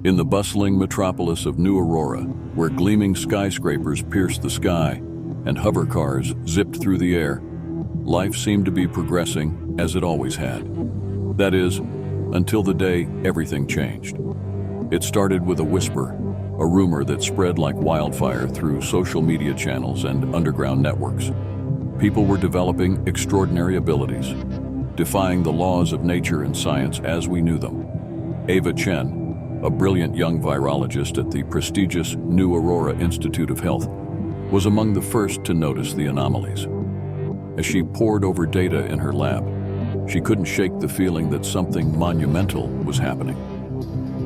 In the bustling metropolis of New Aurora, where gleaming skyscrapers pierced the sky and hover cars zipped through the air, life seemed to be progressing as it always had. That is, until the day everything changed. It started with a whisper, a rumor that spread like wildfire through social media channels and underground networks. People were developing extraordinary abilities, defying the laws of nature and science as we knew them. Ava Chen, a brilliant young virologist at the prestigious New Aurora Institute of Health, was among the first to notice the anomalies. As she pored over data in her lab, she couldn't shake the feeling that something monumental was happening.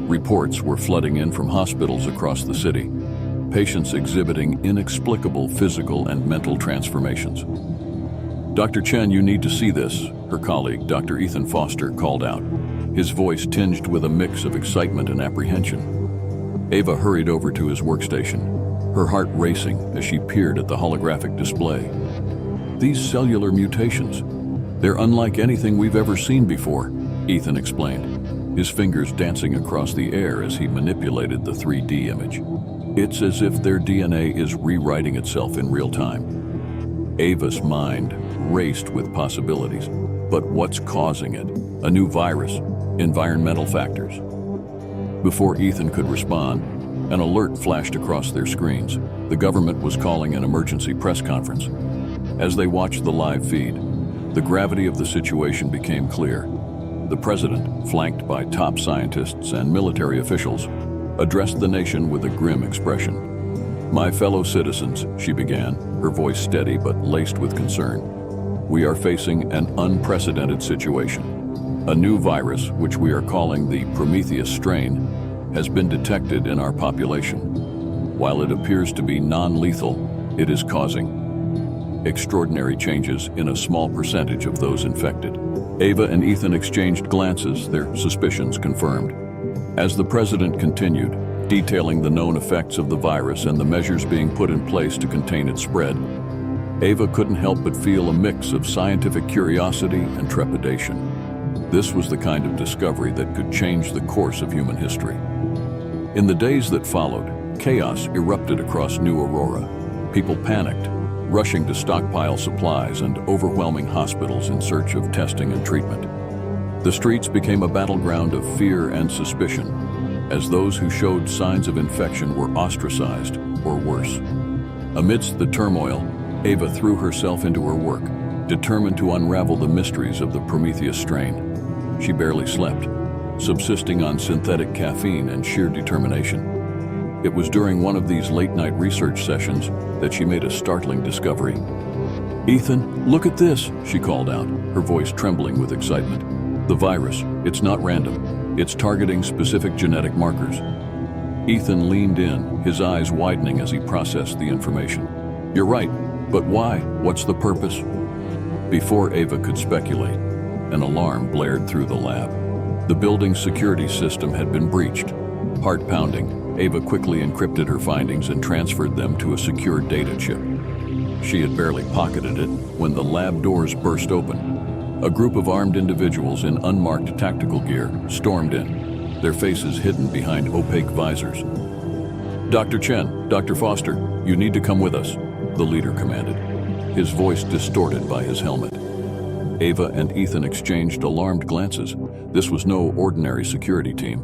Reports were flooding in from hospitals across the city, patients exhibiting inexplicable physical and mental transformations. "Dr. Chen, you need to see this," her colleague, Dr. Ethan Foster, called out, his voice tinged with a mix of excitement and apprehension. Ava hurried over to his workstation, her heart racing as she peered at the holographic display. "These cellular mutations, they're unlike anything we've ever seen before," Ethan explained, his fingers dancing across the air as he manipulated the 3D image. "It's as if their DNA is rewriting itself in real time." Ava's mind raced with possibilities. But what's causing it? A new virus? Environmental factors? Before Ethan could respond, an alert flashed across their screens. The government was calling an emergency press conference. As they watched the live feed, the gravity of the situation became clear. The president, flanked by top scientists and military officials, addressed the nation with a grim expression. "My fellow citizens," she began, her voice steady but laced with concern, "we are facing an unprecedented situation. A new virus, which we are calling the Prometheus Strain, has been detected in our population. While it appears to be non-lethal, it is causing extraordinary changes in a small percentage of those infected." Ava and Ethan exchanged glances, their suspicions confirmed. As the president continued, detailing the known effects of the virus and the measures being put in place to contain its spread, Ava couldn't help but feel a mix of scientific curiosity and trepidation. This was the kind of discovery that could change the course of human history. In the days that followed, chaos erupted across New Aurora. People panicked, rushing to stockpile supplies and overwhelming hospitals in search of testing and treatment. The streets became a battleground of fear and suspicion, as those who showed signs of infection were ostracized or worse. Amidst the turmoil, Ava threw herself into her work, determined to unravel the mysteries of the Prometheus strain. She barely slept, subsisting on synthetic caffeine and sheer determination. It was during one of these late-night research sessions that she made a startling discovery. "Ethan, look at this," she called out, her voice trembling with excitement. "The virus, it's not random. It's targeting specific genetic markers." Ethan leaned in, his eyes widening as he processed the information. "You're right, but why? What's the purpose?" Before Ava could speculate, an alarm blared through the lab. The building's security system had been breached. Heart pounding, Ava quickly encrypted her findings and transferred them to a secure data chip. She had barely pocketed it when the lab doors burst open. A group of armed individuals in unmarked tactical gear stormed in, their faces hidden behind opaque visors. "Dr. Chen, Dr. Foster, you need to come with us," the leader commanded, his voice distorted by his helmet. Ava and Ethan exchanged alarmed glances. This was no ordinary security team.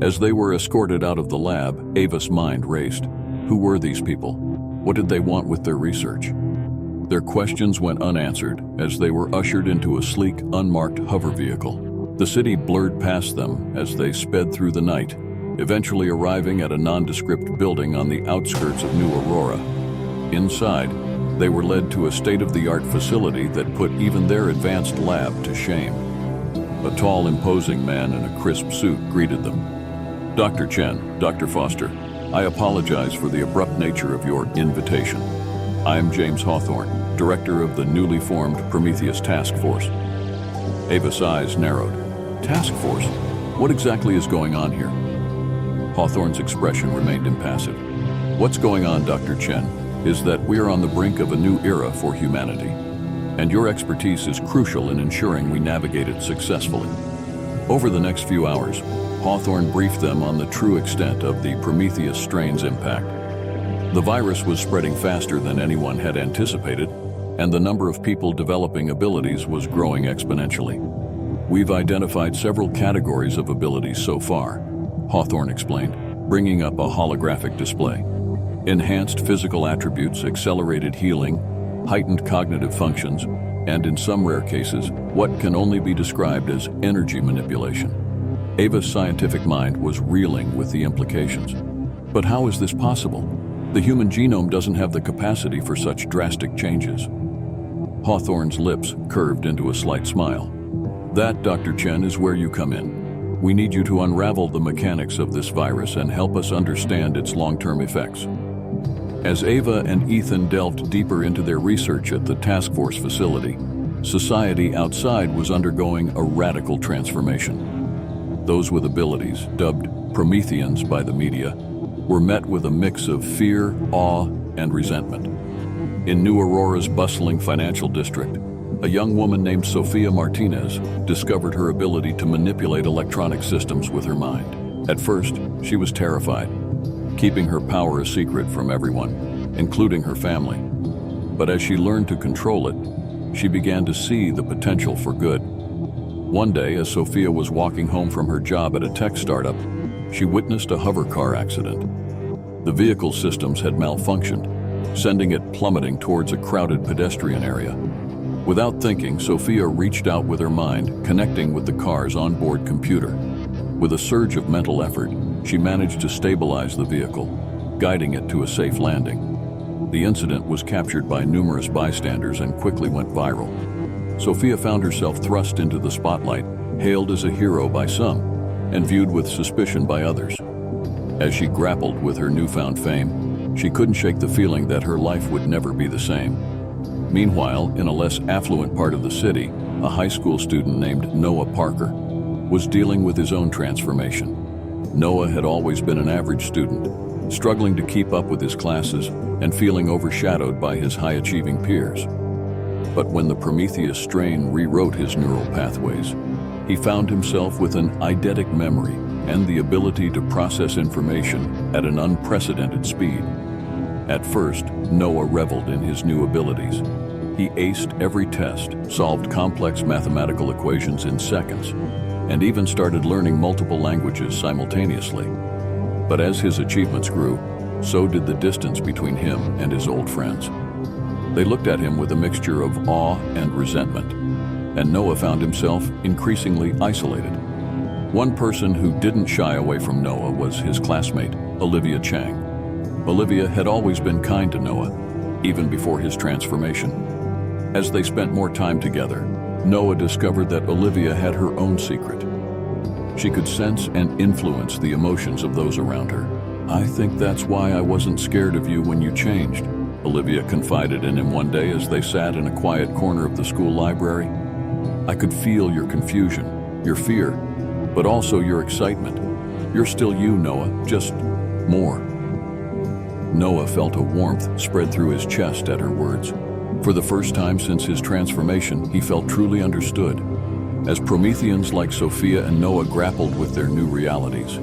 As they were escorted out of the lab, Ava's mind raced. Who were these people? What did they want with their research? Their questions went unanswered as they were ushered into a sleek, unmarked hover vehicle. The city blurred past them as they sped through the night, eventually arriving at a nondescript building on the outskirts of New Aurora. Inside, they were led to a state-of-the-art facility that put even their advanced lab to shame. A tall, imposing man in a crisp suit greeted them. "Dr. Chen, Dr. Foster, I apologize for the abrupt nature of your invitation. I am James Hawthorne, director of the newly formed Prometheus Task Force." Ava's eyes narrowed. "Task Force? What exactly is going on here?" Hawthorne's expression remained impassive. "What's going on, Dr. Chen, is that we are on the brink of a new era for humanity, and your expertise is crucial in ensuring we navigate it successfully. Over the next few hours, Hawthorne briefed them on the true extent of the Prometheus Strain's impact. The virus was spreading faster than anyone had anticipated, and the number of people developing abilities was growing exponentially. We've identified several categories of abilities so far, Hawthorne explained, bringing up a holographic display. Enhanced physical attributes, accelerated healing, heightened cognitive functions, and in some rare cases, what can only be described as energy manipulation. Ava's scientific mind was reeling with the implications. But how is this possible? The human genome doesn't have the capacity for such drastic changes. Hawthorne's lips curved into a slight smile. That, Dr. Chen, is where you come in. We need you to unravel the mechanics of this virus and help us understand its long-term effects. As Ava and Ethan delved deeper into their research at the task force facility, society outside was undergoing a radical transformation. Those with abilities, dubbed Prometheans by the media, were met with a mix of fear, awe, and resentment. In New Aurora's bustling financial district, a young woman named Sophia Martinez discovered her ability to manipulate electronic systems with her mind. At first, she was terrified, keeping her power a secret from everyone, including her family. But as she learned to control it, she began to see the potential for good. One day, as Sophia was walking home from her job at a tech startup, she witnessed a hover car accident. The vehicle systems had malfunctioned, sending it plummeting towards a crowded pedestrian area. Without thinking, Sophia reached out with her mind, connecting with the car's onboard computer. With a surge of mental effort, she managed to stabilize the vehicle, guiding it to a safe landing. The incident was captured by numerous bystanders and quickly went viral. Sophia found herself thrust into the spotlight, hailed as a hero by some, and viewed with suspicion by others. As she grappled with her newfound fame, she couldn't shake the feeling that her life would never be the same. Meanwhile, in a less affluent part of the city, a high school student named Noah Parker was dealing with his own transformation. Noah had always been an average student, struggling to keep up with his classes and feeling overshadowed by his high-achieving peers. But when the Prometheus Strain rewrote his neural pathways, he found himself with an eidetic memory and the ability to process information at an unprecedented speed. At first, Noah reveled in his new abilities. He aced every test, solved complex mathematical equations in seconds, and even started learning multiple languages simultaneously. But as his achievements grew, so did the distance between him and his old friends. They looked at him with a mixture of awe and resentment, and Noah found himself increasingly isolated. One person who didn't shy away from Noah was his classmate, Ava Chen. Olivia had always been kind to Noah, even before his transformation. As they spent more time together, Noah discovered that Olivia had her own secret. She could sense and influence the emotions of those around her. "I think that's why I wasn't scared of you when you changed," Olivia confided in him one day as they sat in a quiet corner of the school library. "I could feel your confusion, your fear, but also your excitement. You're still you, Noah, just more." Noah felt a warmth spread through his chest at her words. For the first time since his transformation, he felt truly understood. As Prometheans like Sophia and Noah grappled with their new realities,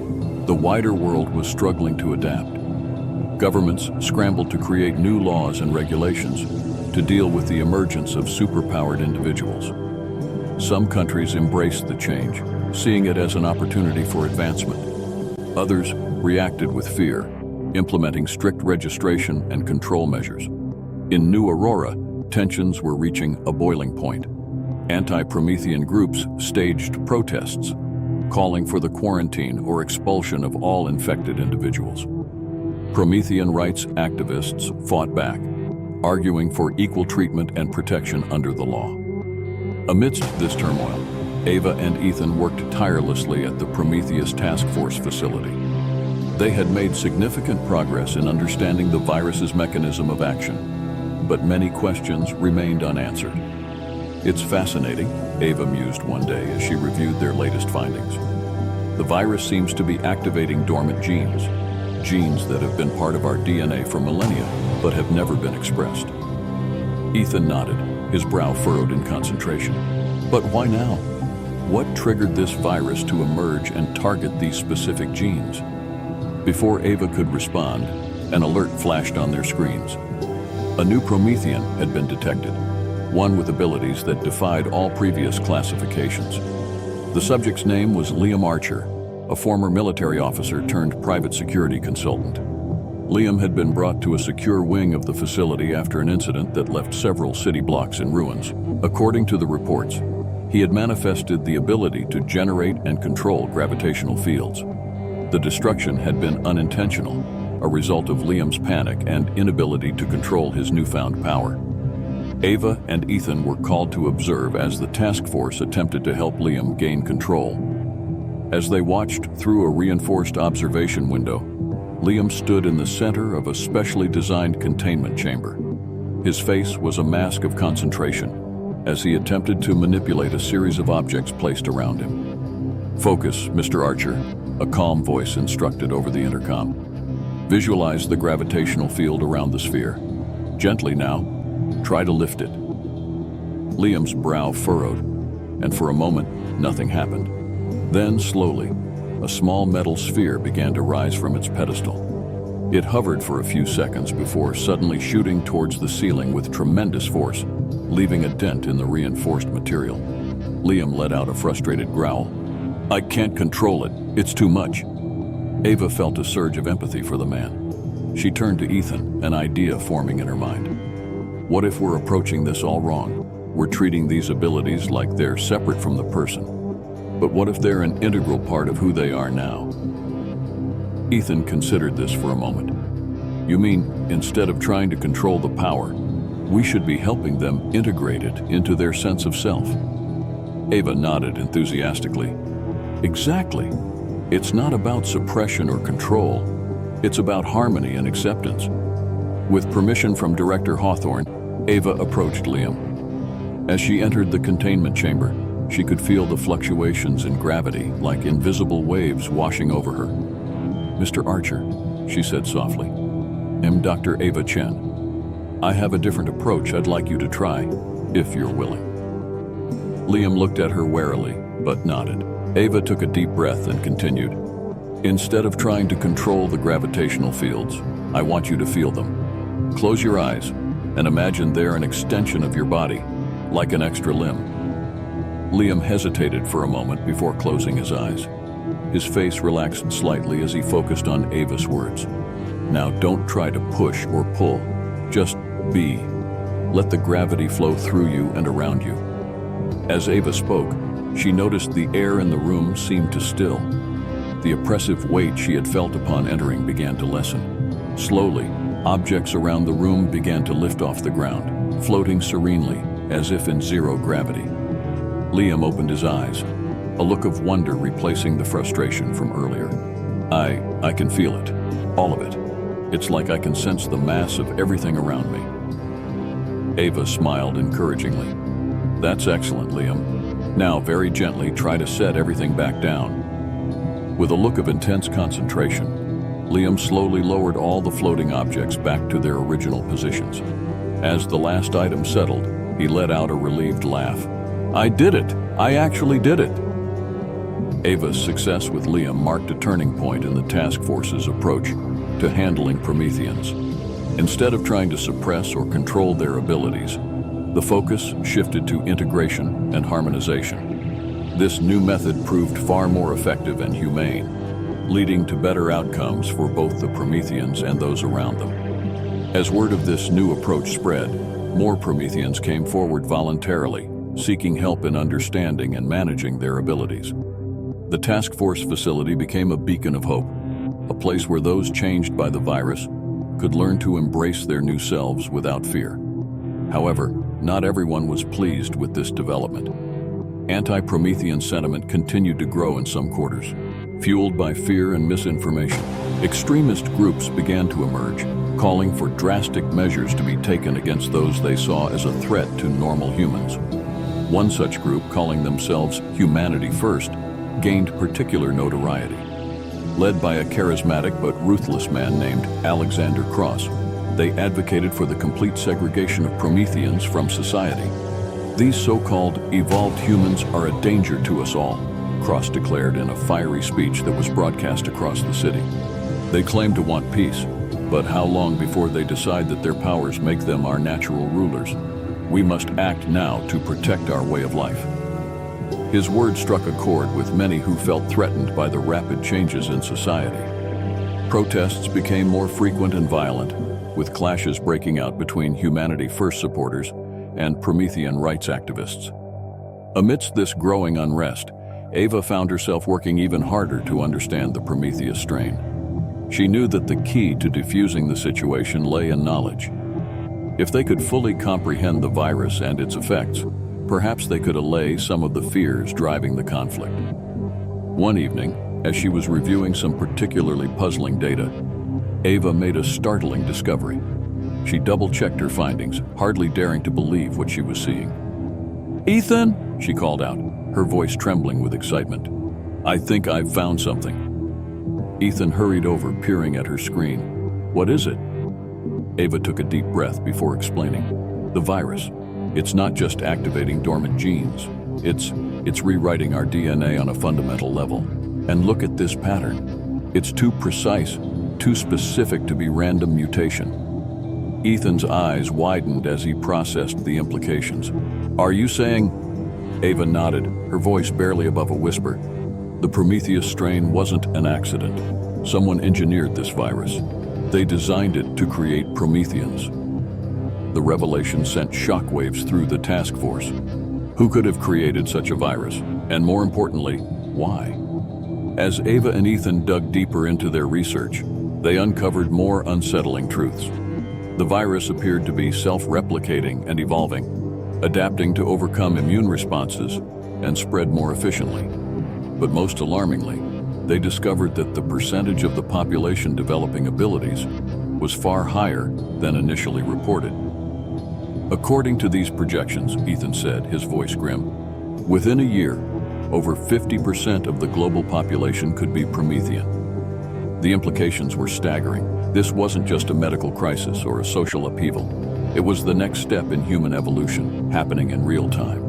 the wider world was struggling to adapt. Governments scrambled to create new laws and regulations to deal with the emergence of superpowered individuals. Some countries embraced the change, seeing it as an opportunity for advancement. Others reacted with fear, implementing strict registration and control measures. In New Aurora, tensions were reaching a boiling point. Anti-Promethean groups staged protests, calling for the quarantine or expulsion of all infected individuals. Promethean rights activists fought back, arguing for equal treatment and protection under the law. Amidst this turmoil, Ava and Ethan worked tirelessly at the Prometheus Task Force facility. They had made significant progress in understanding the virus's mechanism of action, but many questions remained unanswered. "It's fascinating," Ava mused one day as she reviewed their latest findings. "The virus seems to be activating dormant genes that have been part of our DNA for millennia, but have never been expressed." Ethan nodded, his brow furrowed in concentration. "But why now?" What triggered this virus to emerge and target these specific genes? Before Ava could respond, an alert flashed on their screens. A new Promethean had been detected, one with abilities that defied all previous classifications. The subject's name was Liam Archer, a former military officer turned private security consultant. Liam had been brought to a secure wing of the facility after an incident that left several city blocks in ruins. According to the reports, he had manifested the ability to generate and control gravitational fields. The destruction had been unintentional, a result of Liam's panic and inability to control his newfound power. Ava and Ethan were called to observe as the task force attempted to help Liam gain control. As they watched through a reinforced observation window, Liam stood in the center of a specially designed containment chamber. His face was a mask of concentration as he attempted to manipulate a series of objects placed around him. "Focus, Mr. Archer," a calm voice instructed over the intercom. "Visualize the gravitational field around the sphere. Gently now. Try to lift it." Liam's brow furrowed, and for a moment, nothing happened. Then, slowly, a small metal sphere began to rise from its pedestal. It hovered for a few seconds before suddenly shooting towards the ceiling with tremendous force, leaving a dent in the reinforced material. Liam let out a frustrated growl. "I can't control it. It's too much." Ava felt a surge of empathy for the man. She turned to Ethan, an idea forming in her mind. What if we're approaching this all wrong? We're treating these abilities like they're separate from the person. But what if they're an integral part of who they are now? Ethan considered this for a moment. "You mean, instead of trying to control the power, we should be helping them integrate it into their sense of self?" Ava nodded enthusiastically. "Exactly. It's not about suppression or control. It's about harmony and acceptance." With permission from Director Hawthorne, Ava approached Liam. As she entered the containment chamber, she could feel the fluctuations in gravity like invisible waves washing over her. "Mr. Archer," she said softly, "I'm Dr. Ava Chen. I have a different approach I'd like you to try, if you're willing." Liam looked at her warily, but nodded. Ava took a deep breath and continued. "Instead of trying to control the gravitational fields, I want you to feel them. Close your eyes and imagine they're an extension of your body, like an extra limb." Liam hesitated for a moment before closing his eyes. His face relaxed slightly as he focused on Ava's words. "Now don't try to push or pull. Just be. Let the gravity flow through you and around you." As Ava spoke, she noticed the air in the room seemed to still. The oppressive weight she had felt upon entering began to lessen. Slowly, objects around the room began to lift off the ground, floating serenely, as if in zero gravity. Liam opened his eyes, a look of wonder replacing the frustration from earlier. I can feel it, all of it. It's like I can sense the mass of everything around me." Ava smiled encouragingly. "That's excellent, Liam. Now, very gently, try to set everything back down." With a look of intense concentration, Liam slowly lowered all the floating objects back to their original positions. As the last item settled, he let out a relieved laugh. "I did it! I actually did it!" Ava's success with Liam marked a turning point in the task force's approach to handling Prometheans. Instead of trying to suppress or control their abilities, the focus shifted to integration and harmonization. This new method proved far more effective and humane, leading to better outcomes for both the Prometheans and those around them. As word of this new approach spread, more Prometheans came forward voluntarily, seeking help in understanding and managing their abilities. The task force facility became a beacon of hope, a place where those changed by the virus could learn to embrace their new selves without fear. However, not everyone was pleased with this development. Anti-Promethean sentiment continued to grow in some quarters. Fueled by fear and misinformation, extremist groups began to emerge, calling for drastic measures to be taken against those they saw as a threat to normal humans. One such group, calling themselves Humanity First, gained particular notoriety. Led by a charismatic but ruthless man named Alexander Cross, they advocated for the complete segregation of Prometheans from society. These so-called evolved humans are a danger to us all, Cross declared in a fiery speech that was broadcast across the city. They claim to want peace, but how long before they decide that their powers make them our natural rulers? We must act now to protect our way of life. His words struck a chord with many who felt threatened by the rapid changes in society. Protests became more frequent and violent, with clashes breaking out between Humanity First supporters and Promethean rights activists. Amidst this growing unrest, Ava found herself working even harder to understand the Prometheus strain. She knew that the key to defusing the situation lay in knowledge. If they could fully comprehend the virus and its effects, perhaps they could allay some of the fears driving the conflict. One evening, as she was reviewing some particularly puzzling data, Ava made a startling discovery. She double-checked her findings, hardly daring to believe what she was seeing. "Ethan," she called out, her voice trembling with excitement. "I think I've found something." Ethan hurried over, peering at her screen. "What is it?" Ava took a deep breath before explaining. "The virus. It's not just activating dormant genes. It's rewriting our DNA on a fundamental level. And look at this pattern. It's too precise, too specific to be random mutation." Ethan's eyes widened as he processed the implications. "Are you saying?" Ava nodded, her voice barely above a whisper. "The Prometheus strain wasn't an accident. Someone engineered this virus. They designed it to create Prometheans." The revelation sent shockwaves through the task force. Who could have created such a virus? And more importantly, why? As Ava and Ethan dug deeper into their research, they uncovered more unsettling truths. The virus appeared to be self-replicating and evolving, adapting to overcome immune responses and spread more efficiently. But most alarmingly, they discovered that the percentage of the population developing abilities was far higher than initially reported. "According to these projections," Ethan said, his voice grim, "within a year, over 50% of the global population could be Promethean." The implications were staggering. This wasn't just a medical crisis or a social upheaval. It was the next step in human evolution, happening in real time.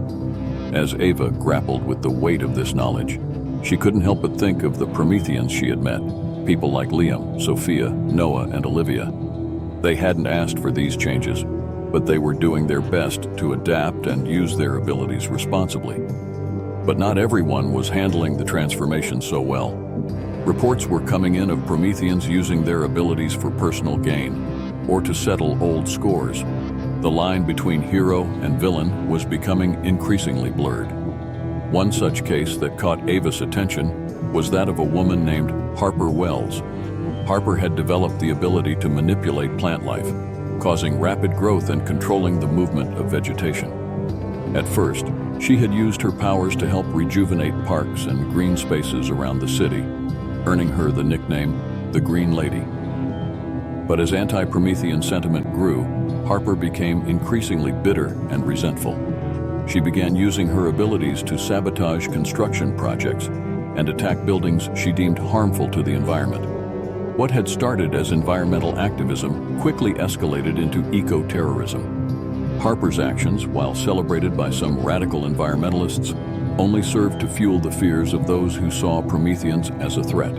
As Ava grappled with the weight of this knowledge, she couldn't help but think of the Prometheans she had met, people like Liam, Sophia, Noah, and Olivia. They hadn't asked for these changes, but they were doing their best to adapt and use their abilities responsibly. But not everyone was handling the transformation so well. Reports were coming in of Prometheans using their abilities for personal gain, or to settle old scores. The line between hero and villain was becoming increasingly blurred. One such case that caught Ava's attention was that of a woman named Harper Wells. Harper had developed the ability to manipulate plant life, causing rapid growth and controlling the movement of vegetation. At first, she had used her powers to help rejuvenate parks and green spaces around the city, earning her the nickname, the Green Lady. But as anti-Promethean sentiment grew, Harper became increasingly bitter and resentful. She began using her abilities to sabotage construction projects and attack buildings she deemed harmful to the environment. What had started as environmental activism quickly escalated into eco-terrorism. Harper's actions, while celebrated by some radical environmentalists, only served to fuel the fears of those who saw Prometheans as a threat.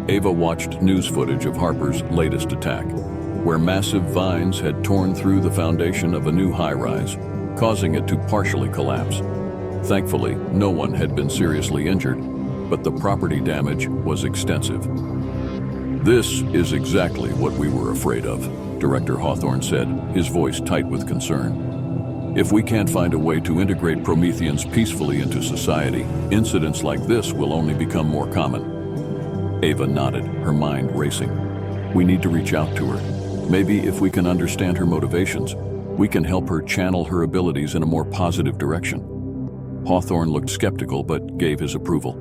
Ava watched news footage of Harper's latest attack, where massive vines had torn through the foundation of a new high-rise, causing it to partially collapse. Thankfully, no one had been seriously injured, but the property damage was extensive. "This is exactly what we were afraid of," Director Hawthorne said, his voice tight with concern. "If we can't find a way to integrate Prometheans peacefully into society, incidents like this will only become more common." Ava nodded, her mind racing. "We need to reach out to her. Maybe if we can understand her motivations, we can help her channel her abilities in a more positive direction." Hawthorne looked skeptical but gave his approval.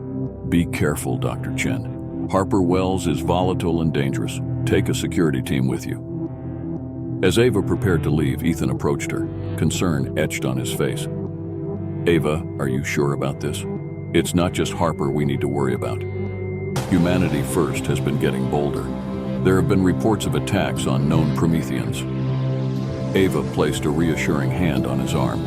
"Be careful, Dr. Chen. Harper Wells is volatile and dangerous. Take a security team with you." As Ava prepared to leave, Ethan approached her, concern etched on his face. "Ava, are you sure about this? It's not just Harper we need to worry about. Humanity First has been getting bolder. There have been reports of attacks on known Prometheans." Ava placed a reassuring hand on his arm.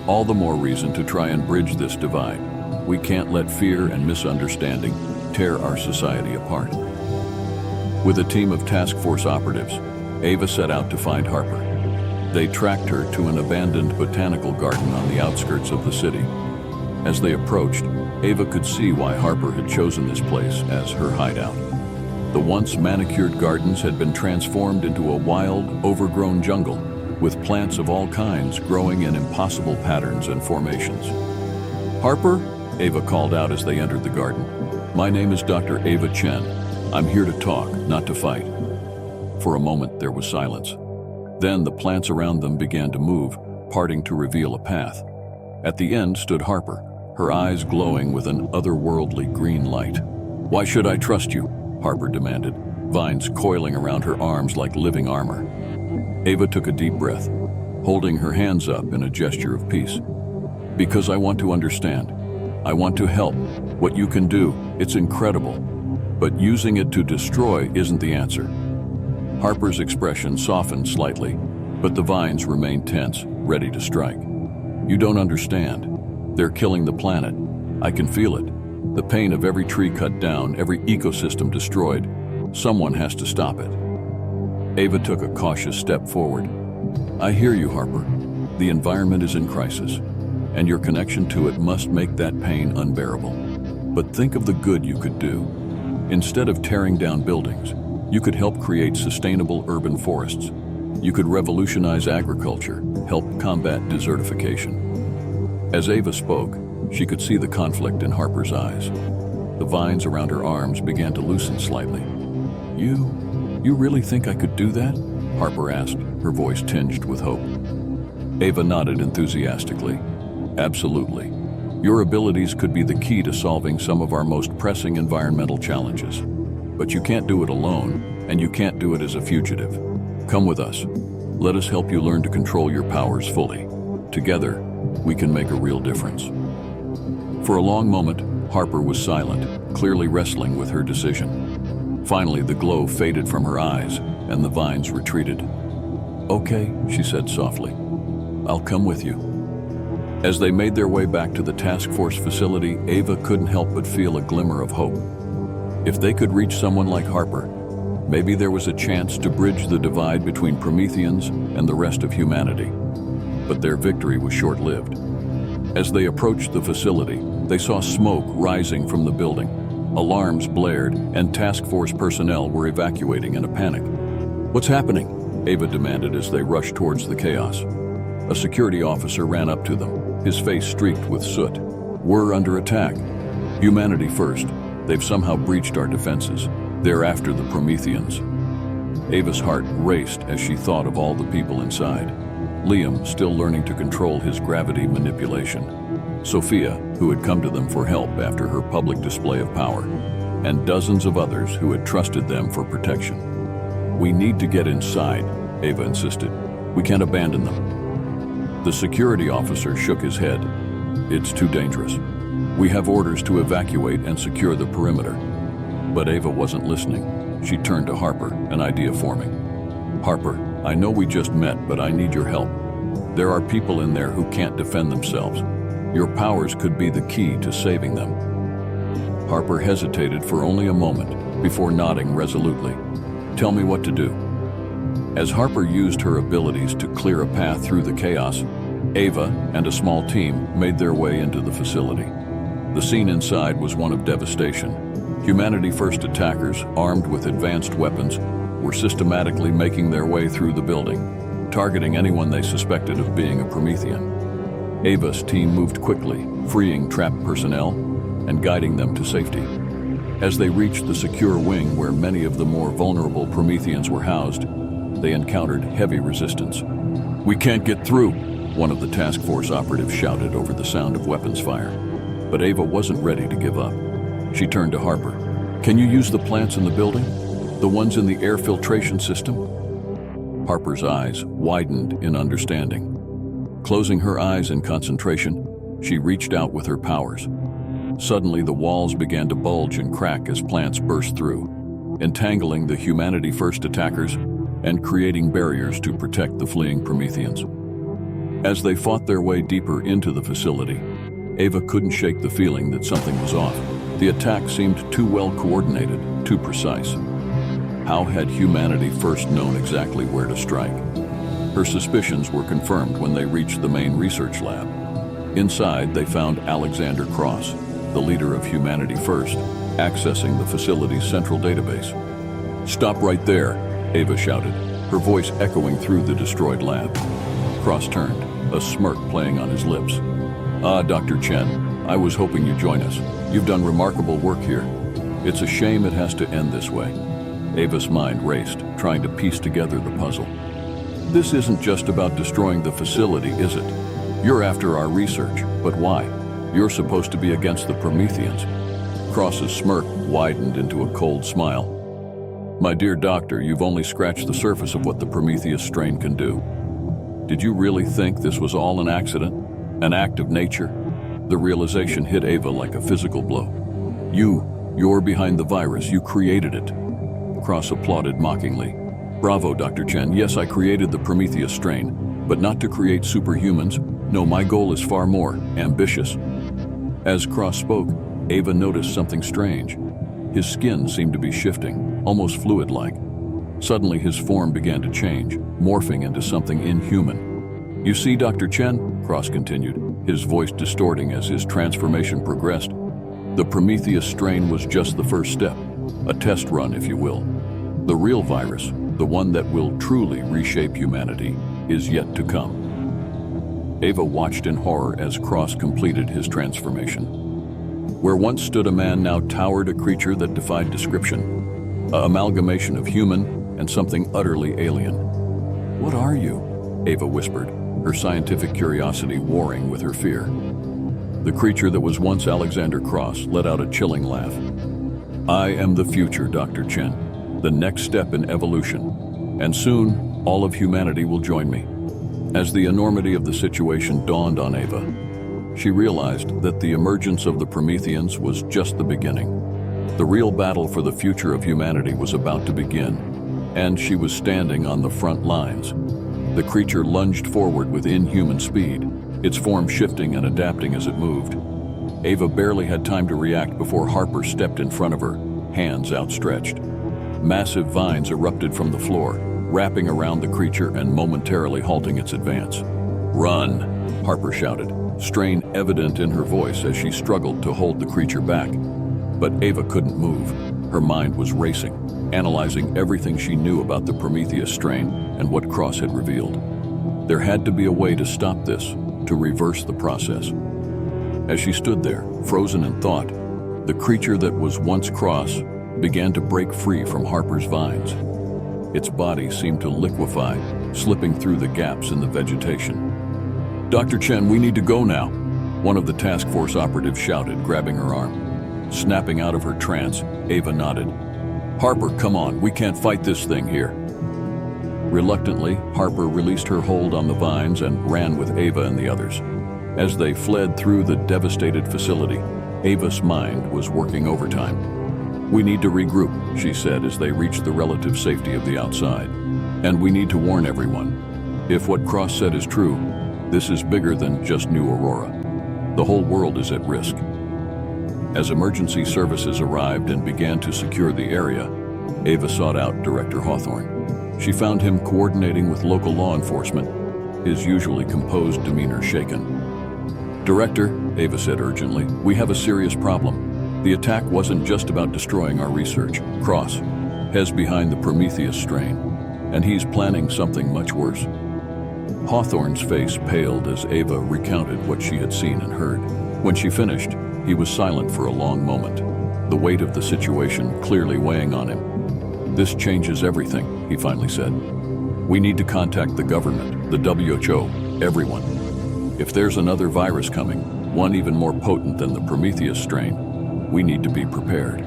All the more reason to try and bridge this divide. We can't let fear and misunderstanding tear our society apart. With a team of task force operatives, Ava set out to find Harper. They tracked her to an abandoned botanical garden on the outskirts of the city. As they approached, Ava could see why Harper had chosen this place as her hideout. The once manicured gardens had been transformed into a wild, overgrown jungle, with plants of all kinds growing in impossible patterns and formations. "Harper?" Ava called out as they entered the garden. "My name is Dr. Ava Chen. I'm here to talk, not to fight." For a moment, there was silence. Then the plants around them began to move, parting to reveal a path. At the end stood Harper, her eyes glowing with an otherworldly green light. "Why should I trust you?" Harper demanded, vines coiling around her arms like living armor. Ava took a deep breath, holding her hands up in a gesture of peace. "Because I want to understand. I want to help. What you can do, it's incredible. But using it to destroy isn't the answer." Harper's expression softened slightly, but the vines remained tense, ready to strike. "You don't understand. They're killing the planet. I can feel it. The pain of every tree cut down, every ecosystem destroyed. Someone has to stop it." Ava took a cautious step forward. "I hear you, Harper. The environment is in crisis, and your connection to it must make that pain unbearable. But think of the good you could do. Instead of tearing down buildings, you could help create sustainable urban forests. You could revolutionize agriculture, help combat desertification." As Ava spoke, she could see the conflict in Harper's eyes. The vines around her arms began to loosen slightly. You really think I could do that?" Harper asked, her voice tinged with hope. Ava nodded enthusiastically. "Absolutely. Your abilities could be the key to solving some of our most pressing environmental challenges. But you can't do it alone, and you can't do it as a fugitive. Come with us. Let us help you learn to control your powers fully. Together, we can make a real difference." For a long moment, Harper was silent, clearly wrestling with her decision. Finally, the glow faded from her eyes, and the vines retreated. "Okay," she said softly. "I'll come with you." As they made their way back to the task force facility, Ava couldn't help but feel a glimmer of hope. If they could reach someone like Harper, maybe there was a chance to bridge the divide between Prometheans and the rest of humanity. But their victory was short-lived. As they approached the facility, they saw smoke rising from the building. Alarms blared, and task force personnel were evacuating in a panic. "What's happening?" Ava demanded as they rushed towards the chaos. A security officer ran up to them, his face streaked with soot. "We're under attack. Humanity first. They've somehow breached our defenses. They're after the Prometheans." Ava's heart raced as she thought of all the people inside. Liam, still learning to control his gravity manipulation. Sophia, who had come to them for help after her public display of power. And dozens of others who had trusted them for protection. "We need to get inside," Ava insisted. "We can't abandon them." The security officer shook his head. "It's too dangerous. We have orders to evacuate and secure the perimeter." But Ava wasn't listening. She turned to Harper, an idea forming. "Harper, I know we just met, but I need your help. There are people in there who can't defend themselves. Your powers could be the key to saving them." Harper hesitated for only a moment before nodding resolutely. "Tell me what to do." As Harper used her abilities to clear a path through the chaos, Ava and a small team made their way into the facility. The scene inside was one of devastation. Humanity-first attackers, armed with advanced weapons, were systematically making their way through the building, targeting anyone they suspected of being a Promethean. Ava's team moved quickly, freeing trapped personnel and guiding them to safety. As they reached the secure wing where many of the more vulnerable Prometheans were housed, they encountered heavy resistance. "We can't get through," one of the task force operatives shouted over the sound of weapons fire. But Ava wasn't ready to give up. She turned to Harper. "Can you use the plants in the building? The ones in the air filtration system?" Harper's eyes widened in understanding. Closing her eyes in concentration, she reached out with her powers. Suddenly, the walls began to bulge and crack as plants burst through, entangling the humanity-first attackers and creating barriers to protect the fleeing Prometheans. As they fought their way deeper into the facility, Ava couldn't shake the feeling that something was off. The attack seemed too well coordinated, too precise. How had humanity first known exactly where to strike? Her suspicions were confirmed when they reached the main research lab. Inside, they found Alexander Cross, the leader of Humanity First, accessing the facility's central database. "Stop right there," Ava shouted, her voice echoing through the destroyed lab. Cross turned, a smirk playing on his lips. "Ah, Dr. Chen, I was hoping you'd join us. You've done remarkable work here. It's a shame it has to end this way." Ava's mind raced, trying to piece together the puzzle. "This isn't just about destroying the facility, is it? You're after our research, but why? You're supposed to be against the Prometheans." Cross's smirk widened into a cold smile. "My dear doctor, you've only scratched the surface of what the Prometheus Strain can do. Did you really think this was all an accident? An act of nature?" The realization hit Ava like a physical blow. You're behind the virus. You created it." Cross applauded mockingly. "Bravo, Dr. Chen. Yes, I created the Prometheus Strain, but not to create superhumans. No, my goal is far more ambitious." As Cross spoke, Ava noticed something strange. His skin seemed to be shifting, almost fluid-like. Suddenly, his form began to change, morphing into something inhuman. "You see, Dr. Chen," Cross continued, his voice distorting as his transformation progressed, "the Prometheus Strain was just the first step, a test run, if you will. The real virus, the one that will truly reshape humanity, is yet to come." Ava watched in horror as Cross completed his transformation. Where once stood a man, now towered a creature that defied description, an amalgamation of human and something utterly alien. "What are you?" Ava whispered, her scientific curiosity warring with her fear. The creature that was once Alexander Cross let out a chilling laugh. "I am the future, Dr. Chen, the next step in evolution, and soon all of humanity will join me." As the enormity of the situation dawned on Ava, she realized that the emergence of the Prometheans was just the beginning. The real battle for the future of humanity was about to begin, and she was standing on the front lines. The creature lunged forward with inhuman speed, its form shifting and adapting as it moved. Ava barely had time to react before Harper stepped in front of her, hands outstretched. Massive vines erupted from the floor, wrapping around the creature and momentarily halting its advance. "Run!" Harper shouted, strain evident in her voice as she struggled to hold the creature back. But Ava couldn't move. Her mind was racing, analyzing everything she knew about the Prometheus Strain and what Cross had revealed. There had to be a way to stop this, to reverse the process. As she stood there, frozen in thought, the creature that was once Cross began to break free from Harper's vines. Its body seemed to liquefy, slipping through the gaps in the vegetation. "Dr. Chen, we need to go now," one of the task force operatives shouted, grabbing her arm. Snapping out of her trance, Ava nodded. "Harper, come on, we can't fight this thing here." Reluctantly, Harper released her hold on the vines and ran with Ava and the others. As they fled through the devastated facility, Ava's mind was working overtime. "We need to regroup," she said as they reached the relative safety of the outside. "And we need to warn everyone. If what Cross said is true, this is bigger than just New Aurora. The whole world is at risk." As emergency services arrived and began to secure the area, Ava sought out Director Hawthorne. She found him coordinating with local law enforcement, his usually composed demeanor shaken. "Director," Ava said urgently, "we have a serious problem. The attack wasn't just about destroying our research. Cross has behind the Prometheus Strain, and he's planning something much worse." Hawthorne's face paled as Ava recounted what she had seen and heard. When she finished, he was silent for a long moment, the weight of the situation clearly weighing on him. "This changes everything," he finally said. "We need to contact the government, the WHO, everyone. If there's another virus coming, one even more potent than the Prometheus Strain, we need to be prepared."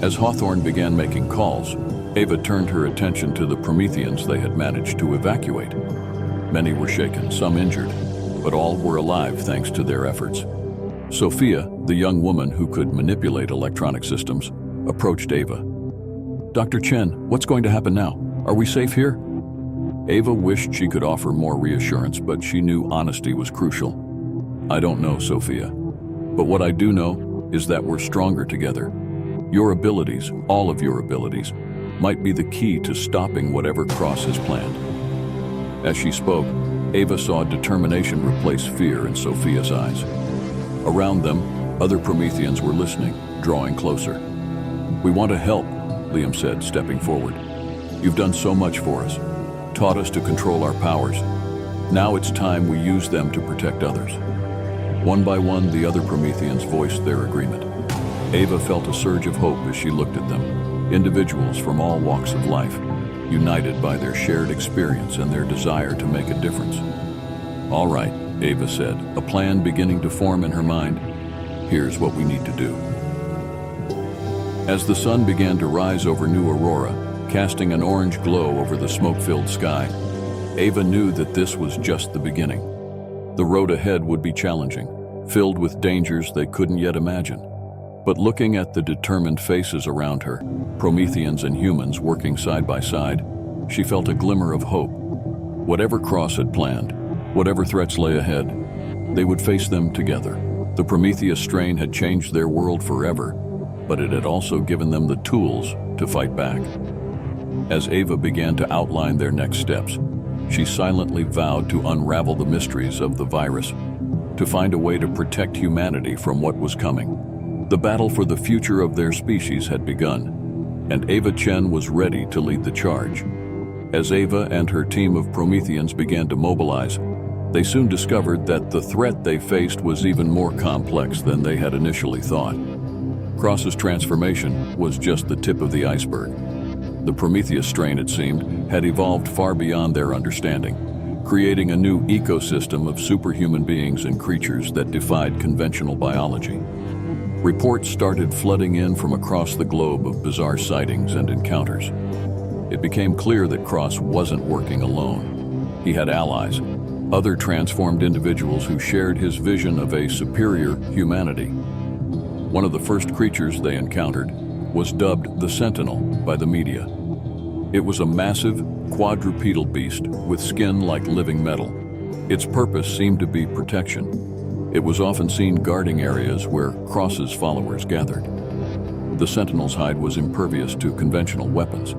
As Hawthorne began making calls, Ava turned her attention to the Prometheans they had managed to evacuate. Many were shaken, some injured, but all were alive thanks to their efforts. Sophia, the young woman who could manipulate electronic systems, approached Ava. "Dr. Chen, what's going to happen now? Are we safe here?" Ava wished she could offer more reassurance, but she knew honesty was crucial. "I don't know, Sophia. But what I do know is that we're stronger together. Your abilities, all of your abilities, might be the key to stopping whatever Cross has planned." As she spoke, Ava saw determination replace fear in Sophia's eyes. Around them, other Prometheans were listening, drawing closer. "We want to help," Liam said, stepping forward. "You've done so much for us, taught us to control our powers. Now it's time we use them to protect others." One by one, the other Prometheans voiced their agreement. Ava felt a surge of hope as she looked at them, individuals from all walks of life, united by their shared experience and their desire to make a difference. "All right," Ava said, a plan beginning to form in her mind. "Here's what we need to do." As the sun began to rise over New Aurora, casting an orange glow over the smoke-filled sky, Ava knew that this was just the beginning. The road ahead would be challenging, filled with dangers they couldn't yet imagine. But looking at the determined faces around her, Prometheans and humans working side by side, she felt a glimmer of hope. Whatever Cross had planned, whatever threats lay ahead, they would face them together. The Prometheus Strain had changed their world forever, but it had also given them the tools to fight back. As Ava began to outline their next steps, she silently vowed to unravel the mysteries of the virus, to find a way to protect humanity from what was coming. The battle for the future of their species had begun, and Ava Chen was ready to lead the charge. As Ava and her team of Prometheans began to mobilize, they soon discovered that the threat they faced was even more complex than they had initially thought. Cross's transformation was just the tip of the iceberg. The Prometheus Strain, it seemed, had evolved far beyond their understanding, creating a new ecosystem of superhuman beings and creatures that defied conventional biology. Reports started flooding in from across the globe of bizarre sightings and encounters. It became clear that Cross wasn't working alone. He had allies, other transformed individuals who shared his vision of a superior humanity. One of the first creatures they encountered was dubbed the Sentinel by the media. It was a massive, quadrupedal beast with skin like living metal. Its purpose seemed to be protection. It was often seen guarding areas where Cross's followers gathered. The Sentinel's hide was impervious to conventional weapons,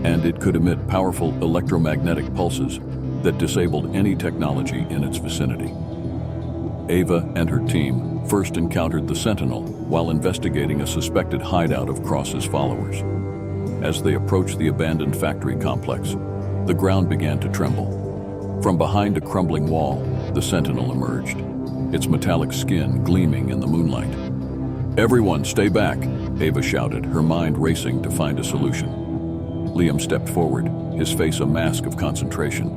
and it could emit powerful electromagnetic pulses that disabled any technology in its vicinity. Ava and her team first encountered the Sentinel while investigating a suspected hideout of Cross's followers. As they approached the abandoned factory complex, the ground began to tremble. From behind a crumbling wall, the Sentinel emerged, its metallic skin gleaming in the moonlight. "Everyone, stay back," Ava shouted, her mind racing to find a solution. Liam stepped forward, his face a mask of concentration.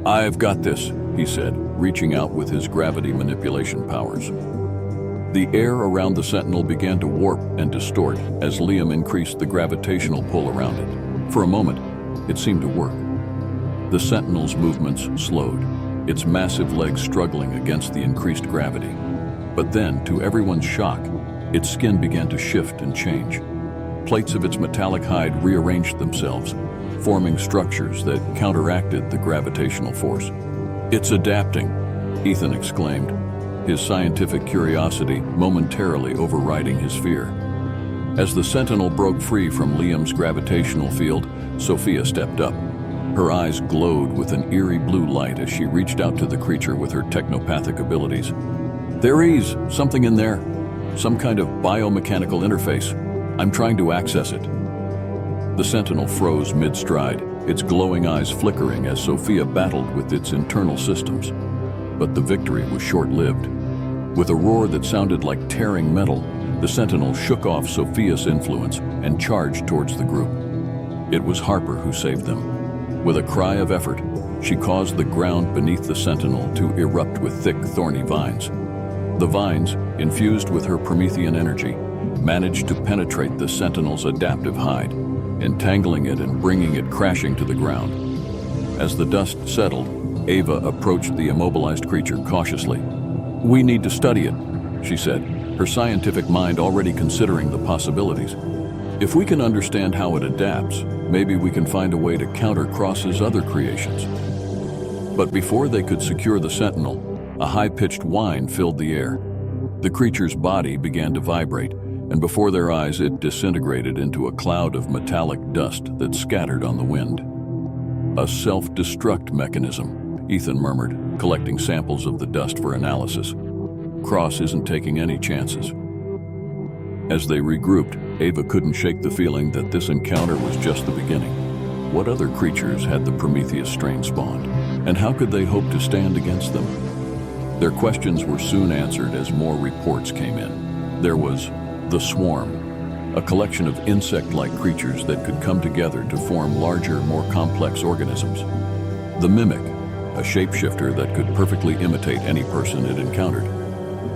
"I've got this," he said, reaching out with his gravity manipulation powers. The air around the Sentinel began to warp and distort as Liam increased the gravitational pull around it. For a moment, it seemed to work. The Sentinel's movements slowed, its massive legs struggling against the increased gravity. But then, to everyone's shock, its skin began to shift and change. Plates of its metallic hide rearranged themselves, forming structures that counteracted the gravitational force. "It's adapting," Ethan exclaimed, his scientific curiosity momentarily overriding his fear. As the Sentinel broke free from Liam's gravitational field, Sophia stepped up. Her eyes glowed with an eerie blue light as she reached out to the creature with her technopathic abilities. "There is something in there, some kind of biomechanical interface. I'm trying to access it." The Sentinel froze mid-stride, its glowing eyes flickering as Sophia battled with its internal systems. But the victory was short-lived. With a roar that sounded like tearing metal, the Sentinel shook off Sophia's influence and charged towards the group. It was Harper who saved them. With a cry of effort, she caused the ground beneath the Sentinel to erupt with thick, thorny vines. The vines, infused with her Promethean energy, managed to penetrate the Sentinel's adaptive hide, entangling it and bringing it crashing to the ground. As the dust settled, Ava approached the immobilized creature cautiously. "We need to study it," she said, her scientific mind already considering the possibilities. If we can understand how it adapts, maybe we can find a way to counter Cross's other creations. But before they could secure the Sentinel, a high-pitched whine filled the air. The creature's body began to vibrate, and before their eyes it disintegrated into a cloud of metallic dust that scattered on the wind. A self-destruct mechanism, Ethan murmured, collecting samples of the dust for analysis. Cross isn't taking any chances. As they regrouped, Ava couldn't shake the feeling that this encounter was just the beginning. What other creatures had the Prometheus Strain spawned, and how could they hope to stand against them? Their questions were soon answered as more reports came in. There was the Swarm, a collection of insect-like creatures that could come together to form larger, more complex organisms. The Mimic, a shapeshifter that could perfectly imitate any person it encountered.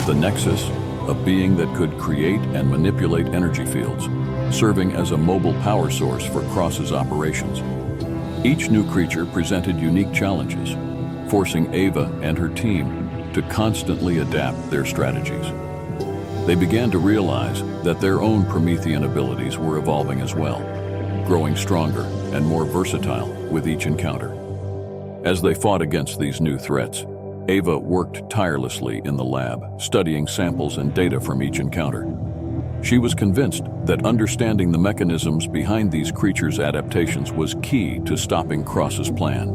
The Nexus, a being that could create and manipulate energy fields, serving as a mobile power source for Cross's operations. Each new creature presented unique challenges, forcing Ava and her team to constantly adapt their strategies. They began to realize that their own Promethean abilities were evolving as well, growing stronger and more versatile with each encounter. As they fought against these new threats, Ava worked tirelessly in the lab, studying samples and data from each encounter. She was convinced that understanding the mechanisms behind these creatures' adaptations was key to stopping Cross's plan.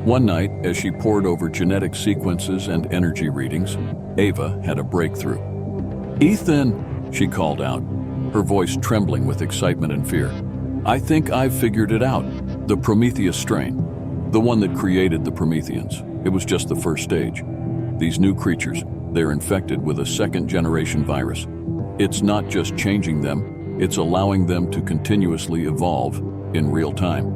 One night, as she pored over genetic sequences and energy readings, Ava had a breakthrough. "Ethan," she called out, her voice trembling with excitement and fear. "I think I've figured it out. The Prometheus Strain. The one that created the Prometheans. It was just the first stage. These new creatures, they're infected with a second-generation virus. It's not just changing them, it's allowing them to continuously evolve in real time."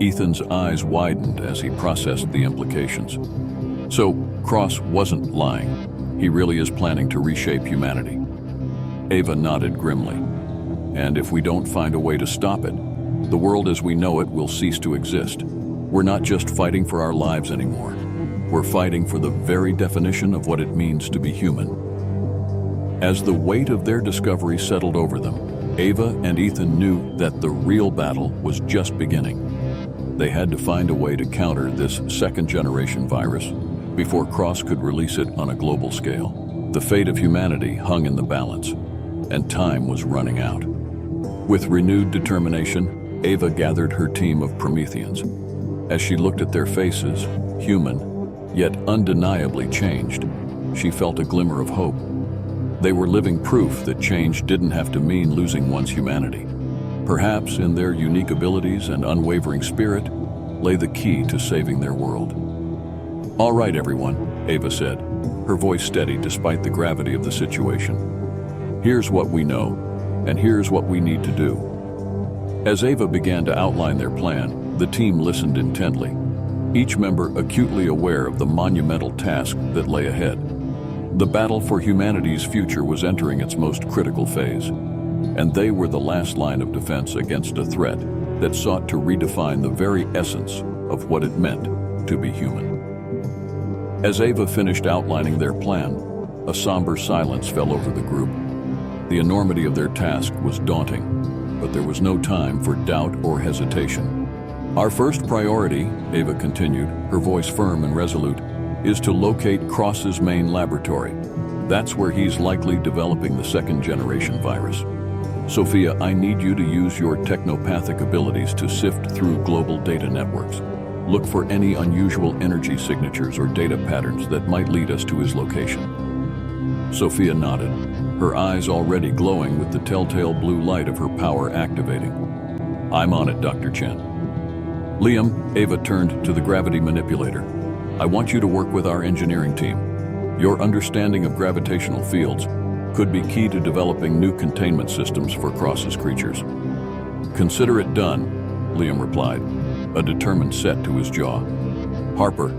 Ethan's eyes widened as he processed the implications. So, Cross wasn't lying. He really is planning to reshape humanity. Ava nodded grimly. "And if we don't find a way to stop it, the world as we know it will cease to exist. We're not just fighting for our lives anymore. We're fighting for the very definition of what it means to be human." As the weight of their discovery settled over them, Ava and Ethan knew that the real battle was just beginning. They had to find a way to counter this second-generation virus before Cross could release it on a global scale. The fate of humanity hung in the balance, and time was running out. With renewed determination, Ava gathered her team of Prometheans. As she looked at their faces, human, yet undeniably changed, she felt a glimmer of hope. They were living proof that change didn't have to mean losing one's humanity. Perhaps in their unique abilities and unwavering spirit lay the key to saving their world. "All right, everyone," Ava said, her voice steady despite the gravity of the situation. "Here's what we know, and here's what we need to do." As Ava began to outline their plan, the team listened intently, each member acutely aware of the monumental task that lay ahead. The battle for humanity's future was entering its most critical phase, and they were the last line of defense against a threat that sought to redefine the very essence of what it meant to be human. As Ava finished outlining their plan, a somber silence fell over the group. The enormity of their task was daunting, but there was no time for doubt or hesitation. "Our first priority," Ava continued, her voice firm and resolute, "is to locate Cross's main laboratory. That's where he's likely developing the second-generation virus. Sophia, I need you to use your technopathic abilities to sift through global data networks. Look for any unusual energy signatures or data patterns that might lead us to his location." Sophia nodded, her eyes already glowing with the telltale blue light of her power activating. "I'm on it, Dr. Chen." "Liam," Ava turned to the gravity manipulator. "I want you to work with our engineering team. Your understanding of gravitational fields could be key to developing new containment systems for Cross's creatures." "Consider it done," Liam replied, a determined set to his jaw. "Harper,"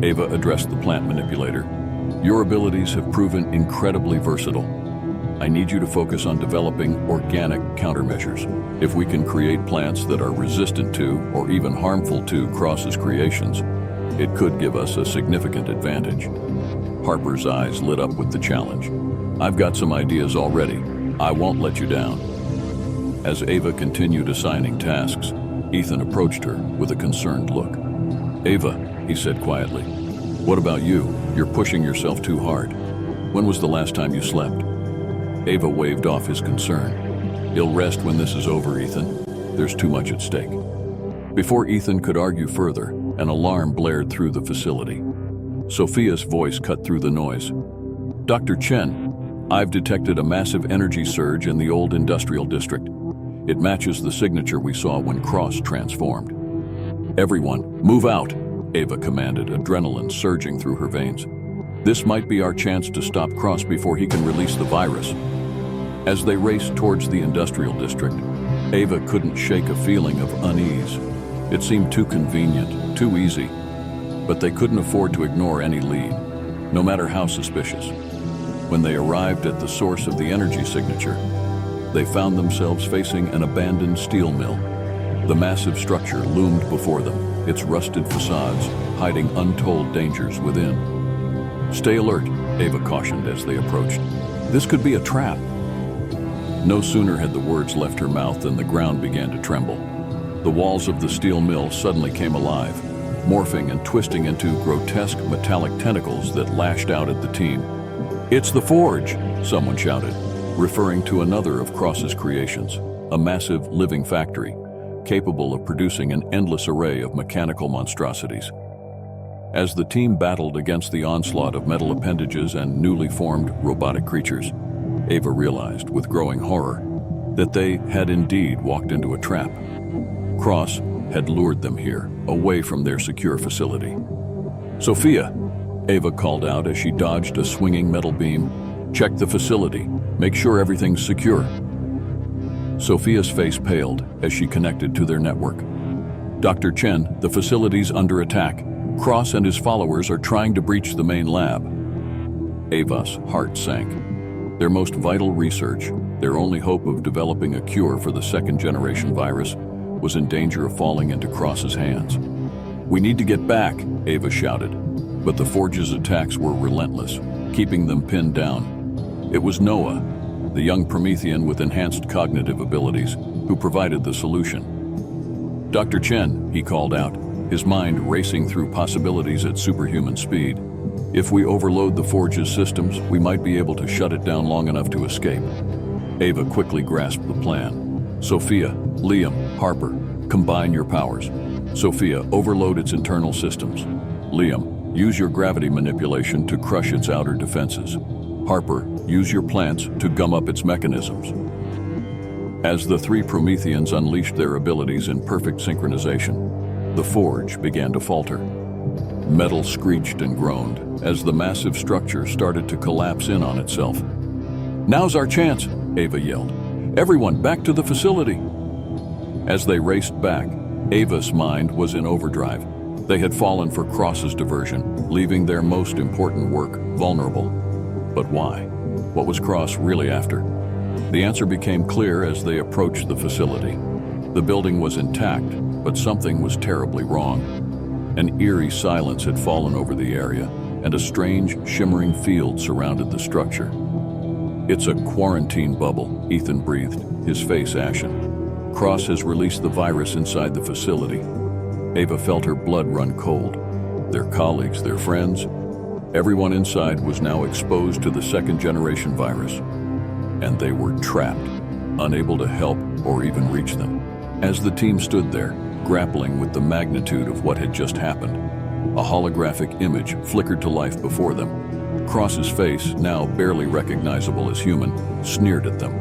Ava addressed the plant manipulator, "your abilities have proven incredibly versatile. I need you to focus on developing organic countermeasures. If we can create plants that are resistant to, or even harmful to, Cross's creations, it could give us a significant advantage." Harper's eyes lit up with the challenge. "I've got some ideas already. I won't let you down." As Ava continued assigning tasks, Ethan approached her with a concerned look. "Ava," he said quietly, "what about you? You're pushing yourself too hard. When was the last time you slept?" Ava waved off his concern. "You'll rest when this is over, Ethan. There's too much at stake." Before Ethan could argue further, an alarm blared through the facility. Sophia's voice cut through the noise. "Dr. Chen, I've detected a massive energy surge in the old industrial district. It matches the signature we saw when Cross transformed." "Everyone, move out," Ava commanded, adrenaline surging through her veins. "This might be our chance to stop Cross before he can release the virus." As they raced towards the industrial district, Ava couldn't shake a feeling of unease. It seemed too convenient, too easy, but they couldn't afford to ignore any lead, no matter how suspicious. When they arrived at the source of the energy signature, they found themselves facing an abandoned steel mill. The massive structure loomed before them, its rusted facades hiding untold dangers within. "Stay alert," Ava cautioned as they approached. "This could be a trap." No sooner had the words left her mouth than the ground began to tremble. The walls of the steel mill suddenly came alive, morphing and twisting into grotesque metallic tentacles that lashed out at the team. "It's the forge," someone shouted, referring to another of Cross's creations, a massive living factory, capable of producing an endless array of mechanical monstrosities. As the team battled against the onslaught of metal appendages and newly formed robotic creatures, Ava realized with growing horror that they had indeed walked into a trap. Cross had lured them here, away from their secure facility. "Sophia," Ava called out as she dodged a swinging metal beam, "check the facility. Make sure everything's secure." Sophia's face paled as she connected to their network. "Dr. Chen, the facility's under attack. Cross and his followers are trying to breach the main lab." Ava's heart sank. Their most vital research, their only hope of developing a cure for the second-generation virus, was in danger of falling into Cross's hands. "We need to get back," Ava shouted, but the Forge's attacks were relentless, keeping them pinned down. It was Noah, the young Promethean with enhanced cognitive abilities, who provided the solution. "Dr. Chen," he called out, his mind racing through possibilities at superhuman speed. "If we overload the Forge's systems, we might be able to shut it down long enough to escape." Ava quickly grasped the plan. "Sophia, Liam, Harper, combine your powers. Sophia, overload its internal systems. Liam, use your gravity manipulation to crush its outer defenses. Harper, use your plants to gum up its mechanisms." As the three Prometheans unleashed their abilities in perfect synchronization, the Forge began to falter. Metal screeched and groaned as the massive structure started to collapse in on itself. "Now's our chance," Ava yelled. "Everyone, back to the facility!" As they raced back, Ava's mind was in overdrive. They had fallen for Cross's diversion, leaving their most important work vulnerable. But why? What was Cross really after? The answer became clear as they approached the facility. The building was intact, but something was terribly wrong. An eerie silence had fallen over the area, and a strange, shimmering field surrounded the structure. "It's a quarantine bubble," Ethan breathed, his face ashen. "Cross has released the virus inside the facility." Ava felt her blood run cold. Their colleagues, their friends, everyone inside was now exposed to the second-generation virus, and they were trapped, unable to help or even reach them. As the team stood there, grappling with the magnitude of what had just happened, a holographic image flickered to life before them. Cross's face, now barely recognizable as human, sneered at them.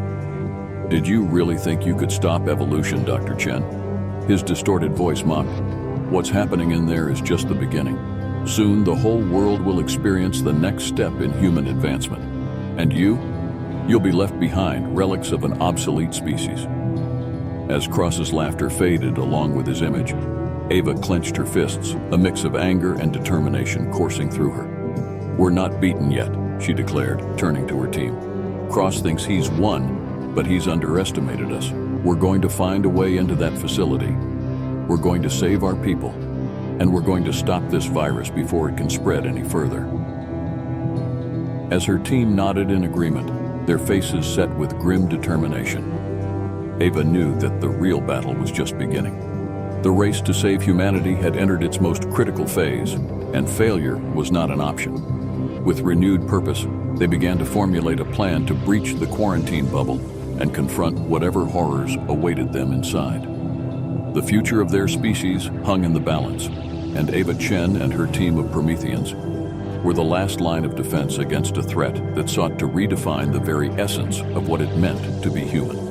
"Did you really think you could stop evolution, Dr. Chen?" His distorted voice mocked. "What's happening in there is just the beginning. Soon the whole world will experience the next step in human advancement. And you'll be left behind, relics of an obsolete species." As Cross's laughter faded along with his image, Ava clenched her fists, a mix of anger and determination coursing through her. "We're not beaten yet," she declared, turning to her team. "Cross thinks he's won, but he's underestimated us. We're going to find a way into that facility. We're going to save our people, and we're going to stop this virus before it can spread any further." As her team nodded in agreement, their faces set with grim determination. Ava knew that the real battle was just beginning. The race to save humanity had entered its most critical phase, and failure was not an option. With renewed purpose, they began to formulate a plan to breach the quarantine bubble and confront whatever horrors awaited them inside. The future of their species hung in the balance, and Ava Chen and her team of Prometheans were the last line of defense against a threat that sought to redefine the very essence of what it meant to be human.